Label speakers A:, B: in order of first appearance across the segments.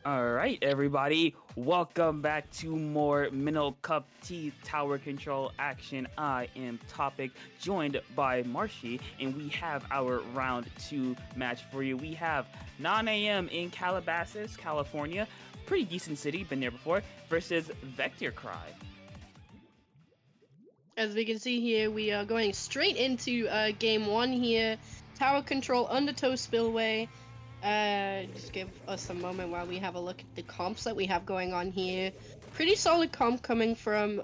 A: All right, everybody, welcome back to more Minnow Cup T Tower Control action. I am Topic, joined by Marshy, and we have our round two match for you. We have 9 a.m. in Calabasas, California, pretty decent city, been there before, versus VectorQry.
B: As we can see here, we are going straight into game one here. Tower control, Undertow, Spillway. Just give us a moment while we have a look at the comps that we have going on here. Pretty solid comp coming from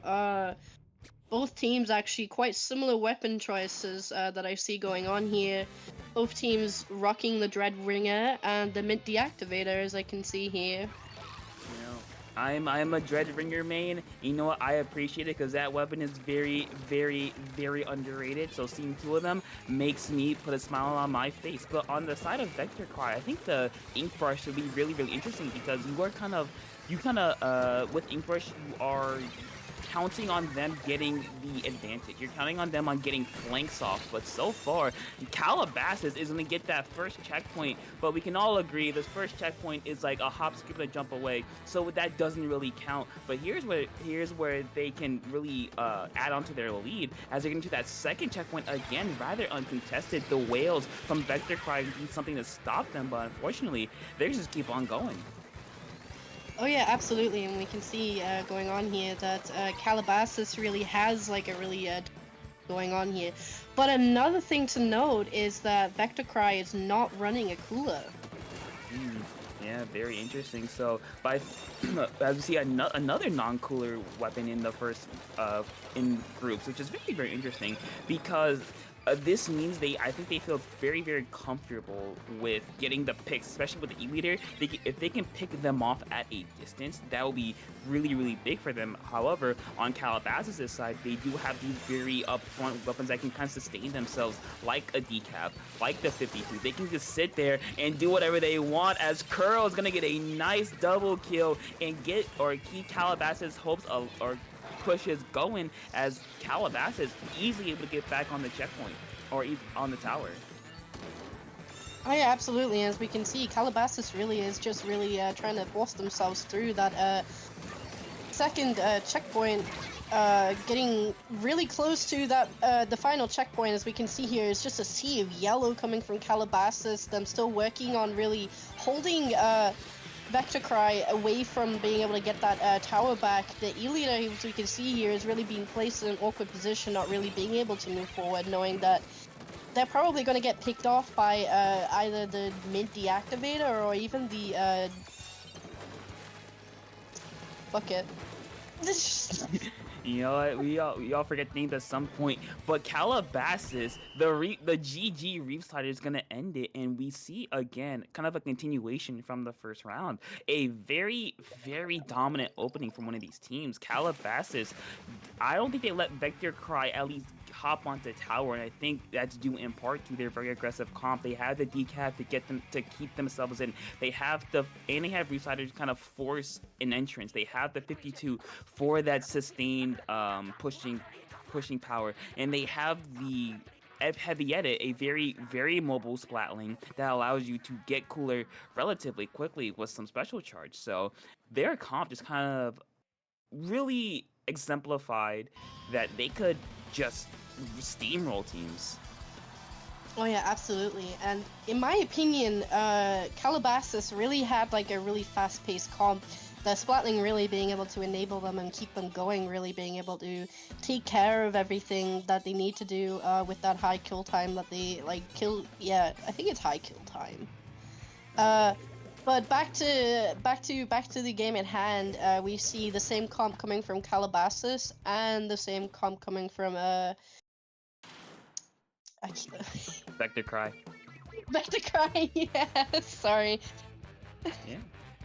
B: both teams, actually. Quite similar weapon choices that I see going on here. Both teams rocking the Dread Ringer and the Mint Deactivator, as I can see here.
A: You know, I'm a Dreadringer main. You know what? I appreciate it because that weapon is very underrated. So seeing two of them makes me put a smile on my face. But on the side of VectorQry, I think the ink brush should be really interesting because with ink brush you are counting on them getting the advantage. You're counting on them on getting flanks off, but so far, Calabasas is going to get that first checkpoint, but we can all agree this first checkpoint is like a hop, skip, and a jump away, so that doesn't really count. But here's where they can really add on to their lead as they get into that second checkpoint again, rather uncontested. The whales from VectorCry need something to stop them, but unfortunately, they just keep on going.
B: Oh yeah, absolutely, and we can see going on here that Calabasas really has like a really going on here. But another thing to note is that VectorCry is not running a cooler.
A: Mm, yeah, very interesting. So, by as we see another non-cooler weapon in the first in groups, which is very interesting because this means I think they feel very comfortable with getting the picks, especially with the E-leader. If they can pick them off at a distance, that will be really big for them. However, on Calabasas' side, they do have these very upfront weapons that can kind of sustain themselves, like a decap, like the 52. They can just sit there and do whatever they want, as Curl is gonna get a nice double kill and get or keep Calabasas' hopes or pushes going, as Calabasas easily able to get back on the checkpoint or on the tower.
B: Oh yeah, absolutely. As we can see, Calabasas really is just really trying to force themselves through that second checkpoint. Getting really close to that the final checkpoint, as we can see here, is just a sea of yellow coming from Calabasas. Them still working on really holding VectorCry away from being able to get that tower back. The E-leader, as we can see here, is really being placed in an awkward position, not really being able to move forward, knowing that they're probably going to get picked off by either the Mint Deactivator or even the fuck it.
A: You know what? We all forget things at some point. But Calabasas, the GG Reef Slider is gonna end it, and we see again kind of a continuation from the first round. A very dominant opening from one of these teams. Calabasas, I don't think they let VectorCry at least hop onto tower, and I think that's due in part to their very aggressive comp. They have the decap to get them to keep themselves in. They have Reef to kind of force an entrance. They have the 52 for that sustained pushing power, and they have the Heavy Edit, a very mobile splatling that allows you to get cooler relatively quickly with some special charge. So their comp just kind of really exemplified that they could just steamroll teams.
B: Oh yeah, absolutely. And in my opinion, Calabasas really had like a really fast-paced comp. The Splatling really being able to enable them and keep them going, really being able to take care of everything that they need to do with that high kill time that they like kill. Yeah, I think it's high kill time. Uh, but back to the game at hand. We see the same comp coming from Calabasas and the same comp coming from
A: VectorCry.
B: VectorQry. Yeah, sorry.
A: Yeah.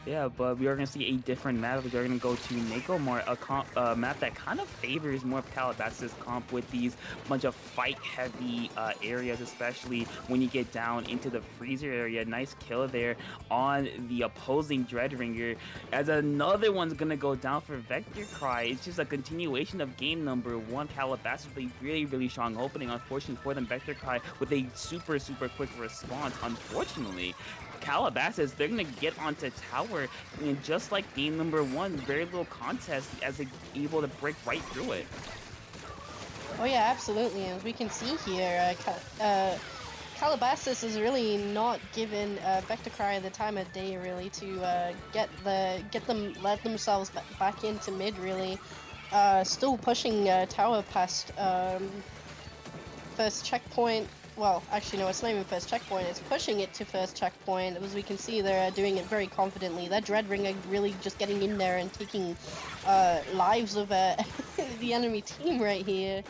A: Yeah, but we are going to see a different map. We are going to go to MakoMart, a map that kind of favors more of Calabasas comp with these bunch of fight-heavy areas, especially when you get down into the freezer area. Nice kill there on the opposing Dreadringer. As another one's going to go down for VectorCry. It's just a continuation of game number one. Calabasas with a really strong opening. Unfortunately for them, VectorCry with a super quick response. Unfortunately, Calabasas, they're going to get onto tower over. And just like game number 1, very little contest as they able to break right through it.
B: Oh yeah, absolutely. As we can see here, Calabasas is really not given VectorQry the time of day really to let themselves back into mid really. Still pushing tower past first checkpoint. Well, actually no, it's not even first checkpoint. It's pushing it to first checkpoint. As we can see, they're doing it very confidently. That Dreadringer really just getting in there and taking lives of the enemy team right here.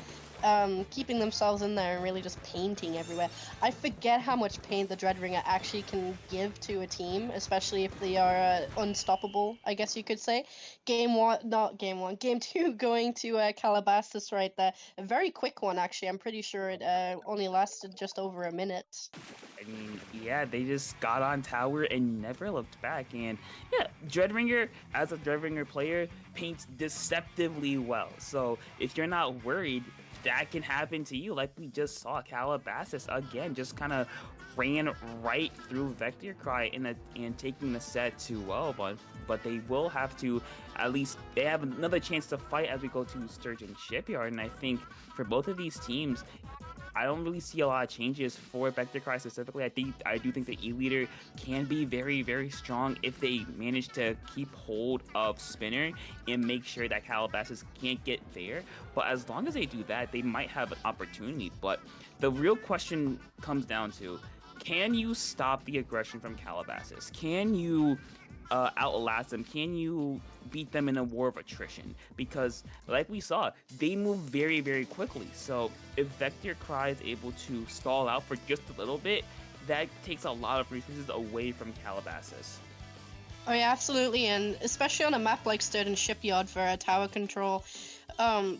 B: Keeping themselves in there and really just painting everywhere. I forget how much paint the Dreadringer actually can give to a team, especially if they are unstoppable, I guess you could say. Game 2 going to Calabasas right there. A very quick one, actually. I'm pretty sure it only lasted just over a minute.
A: I mean, yeah, they just got on tower and never looked back. And yeah, Dreadringer, as a Dreadringer player, paints deceptively well. So if you're not worried, that can happen to you. Like we just saw, Calabasas again just kind of ran right through VectorQry and taking the set 2-0. But they will have to, at least they have another chance to fight as we go to Sturgeon Shipyard. And I think for both of these teams, I don't really see a lot of changes for VectorQry specifically. I do think the E-Leader can be very, very strong if they manage to keep hold of Spinner and make sure that Calabasas can't get there. But as long as they do that, they might have an opportunity. But the real question comes down to, can you stop the aggression from Calabasas? Can you outlast them? Can you beat them in a war of attrition? Because like we saw, they move very, very quickly. So if VectorQry is able to stall out for just a little bit, that takes a lot of resources away from Calabasas.
B: Oh yeah, absolutely, and especially on a map like Sturgeon Shipyard for tower control,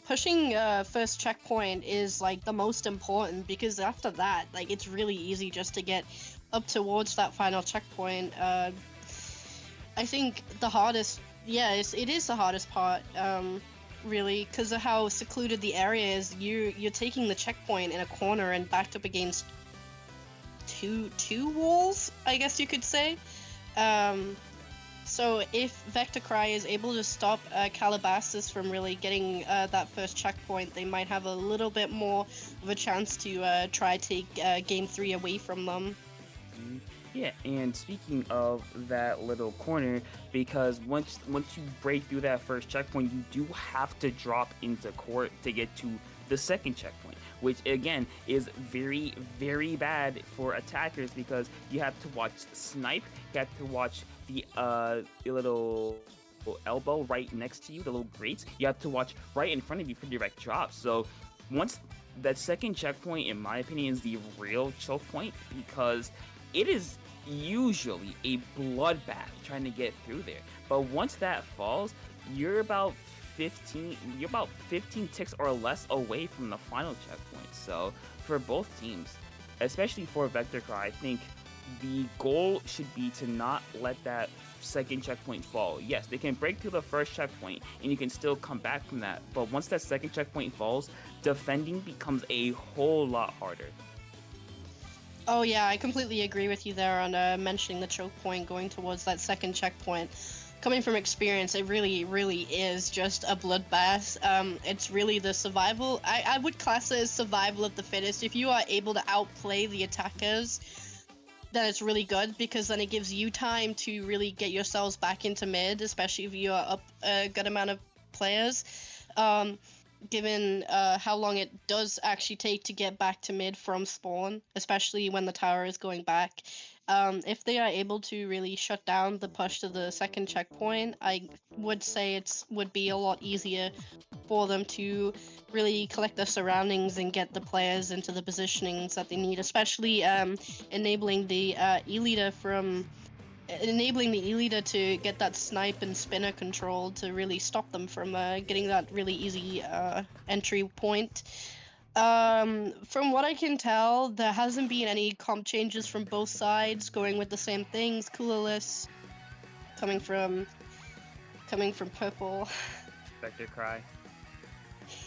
B: pushing first checkpoint is like the most important, because after that, like, it's really easy just to get up towards that final checkpoint. I think the hardest, yeah, it is the hardest part, really, because of how secluded the area is. You're taking the checkpoint in a corner and backed up against two walls, I guess you could say. So if VectorQry is able to stop Calabasas from really getting that first checkpoint, they might have a little bit more of a chance to try take game 3 away from them.
A: Yeah, and speaking of that little corner, because once you break through that first checkpoint, you do have to drop into court to get to the second checkpoint, which again is very, very bad for attackers, because you have to watch snipe, you have to watch the little elbow right next to you, the little grates, you have to watch right in front of you for direct drops. So once that second checkpoint, in my opinion, is the real choke point, because it is usually a bloodbath trying to get through there. But once that falls, you're about 15 ticks or less away from the final checkpoint. So for both teams, especially for VectorQry, I think the goal should be to not let that second checkpoint fall. Yes, they can break through the first checkpoint and you can still come back from that, but once that second checkpoint falls, defending becomes a whole lot harder.
B: Oh yeah, I completely agree with you there on mentioning the choke point going towards that second checkpoint. Coming from experience, it really, really is just a bloodbath. It's really the survival. I would class it as survival of the fittest. If you are able to outplay the attackers, then it's really good, because then it gives you time to really get yourselves back into mid, especially if you are up a good amount of players. Given how long it does actually take to get back to mid from spawn, especially when the tower is going back. If they are able to really shut down the push to the second checkpoint, I would say it would be a lot easier for them to really collect their surroundings and get the players into the positionings that they need, especially enabling the E-Leader to get that snipe and spinner control to really stop them from getting that really easy entry point. From what I can tell, there hasn't been any comp changes from both sides, going with the same things. Coolerless coming from purple.
A: VectorQry.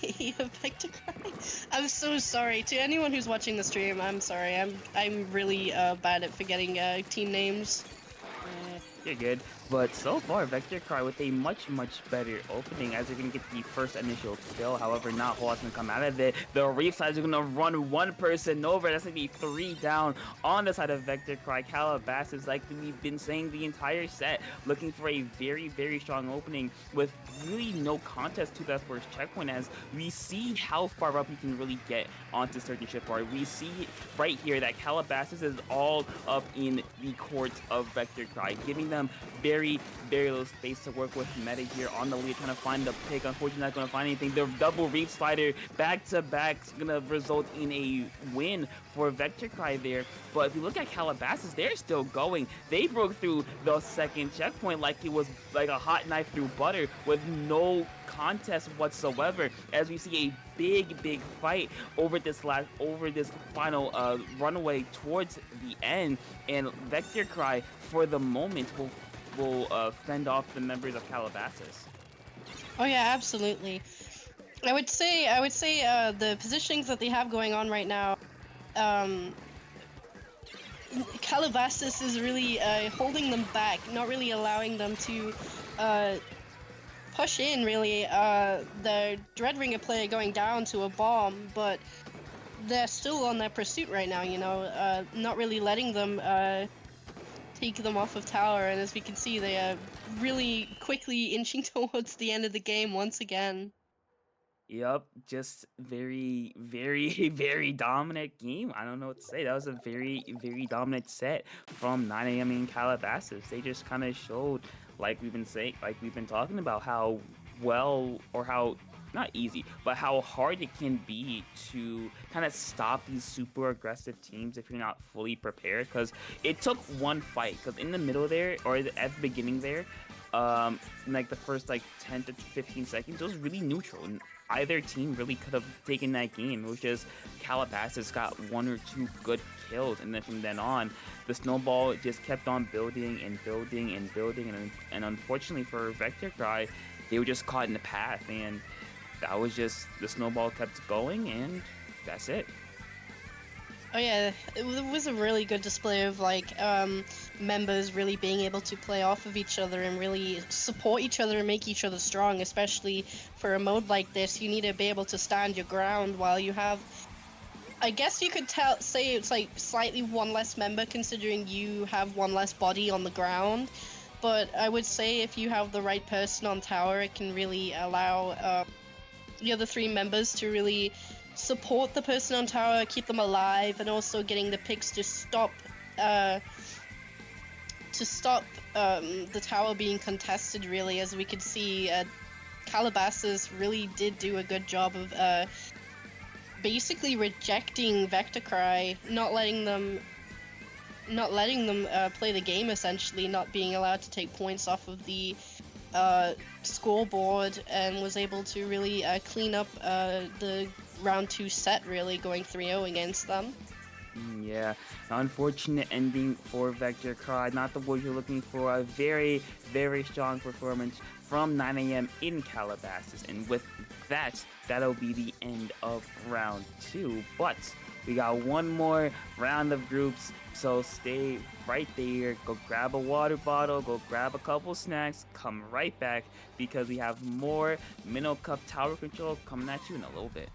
B: Yeah, VectorQry. I'm so sorry to anyone who's watching the stream. I'm sorry. I'm really bad at forgetting team names.
A: You're good. But so far, VectorQry with a much better opening as they're going to get the first initial kill. However, not whole lot's going to come out of it. The Reef side is going to run one person over. That's going to be 3 down on the side of VectorQry. Calabasas, like we've been saying the entire set, looking for a very strong opening with really no contest to that first checkpoint as we see how far up you can really get onto Sturgeon Shipyard. We see right here that Calabasas is all up in the courts of VectorQry, giving them very little space to work with. Meta here on the lead, trying to find the pick. Unfortunately, not going to find anything. The double reef slider back to back is going to result in a win for VectorQry there. But if you look at Calabasas, they're still going. They broke through the second checkpoint like it was like a hot knife through butter with no contest whatsoever, as we see a big fight over this final runaway towards the end, and VectorQry for the moment will fend off the members of Calabasas.
B: Oh yeah, absolutely. I would say the positionings that they have going on right now, um, Calabasas is really holding them back, not really allowing them to push in. Really, the Dreadringer player going down to a bomb, but they're still on their pursuit right now. You know, not really letting them take them off of tower, and as we can see, they are really quickly inching towards the end of the game once again.
A: Yep, just very dominant game. I don't know what to say. That was a very dominant set from 9 a.m. in Calabasas. They just kind of showed, like we've been talking about, how well or how not easy, but how hard it can be to kind of stop these super aggressive teams if you're not fully prepared. Because it took one fight. Because in the middle there, or at the beginning there, like the first like 10 to 15 seconds, it was really neutral. And either team really could have taken that game. It was just Calabasas got 1 or 2 good kills, and then from then on, the snowball just kept on building, and unfortunately for VectorQry, they were just caught in the path, and that was just the snowball kept going, and that's it.
B: Oh yeah, it was a really good display of like members really being able to play off of each other and really support each other and make each other strong, especially for a mode like this. You need to be able to stand your ground while you have, I guess you could say it's like slightly one less member considering you have one less body on the ground. But I would say if you have the right person on tower, it can really allow the other 3 members to really support the person on tower, keep them alive, and also getting the picks to stop the tower being contested. Really, as we could see, Calabasas really did do a good job of basically rejecting VectorQry, not letting them play the game, essentially not being allowed to take points off of the scoreboard, and was able to really clean up the round 2 set, really going 3-0 against them.
A: Yeah, unfortunate ending for VectorQry. Not the boys you're looking for. A very strong performance from 9 a.m. in Calabasas. And with that, that'll be the end of round 2. But we got one more round of groups, so stay right there. Go grab a water bottle, go grab a couple snacks, come right back because we have more Minnow Cup Tower Control coming at you in a little bit.